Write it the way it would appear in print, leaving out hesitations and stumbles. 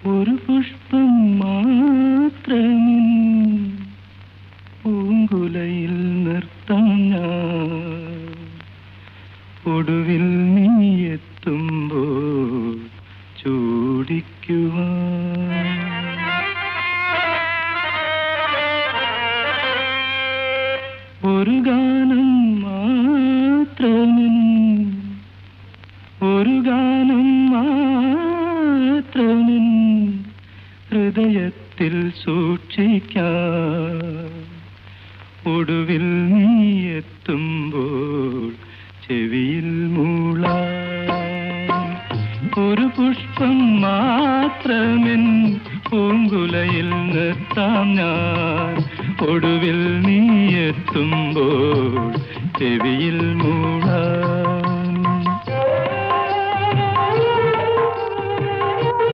ഒരു പുഷ്പം മാത്രമിൻ പൂങ്കുലയിൽ നിർത്താം ഞാൻ. ഒടുവിൽ നീ എത്തുമ്പോൾ ചൂടിക്കുവാൻ. ഒരു ഗാനം മാത്രമിൻ ഒരു ഗാനം മാത്രമിൻ ഹൃദയത്തിൽ സൂക്ഷിക്കാം. ഒടുവിൽ നീ എത്തുമ്പോൾ ചെവിയിൽ മൂളാം. ഒരു പുഷ്പം മാത്രമിൻ പൂങ്കുലയിൽ നിർത്താം ഞാൻ. ഒടുവിൽ നീ എത്തുമ്പോൾ ചെവിയിൽ മൂളാം.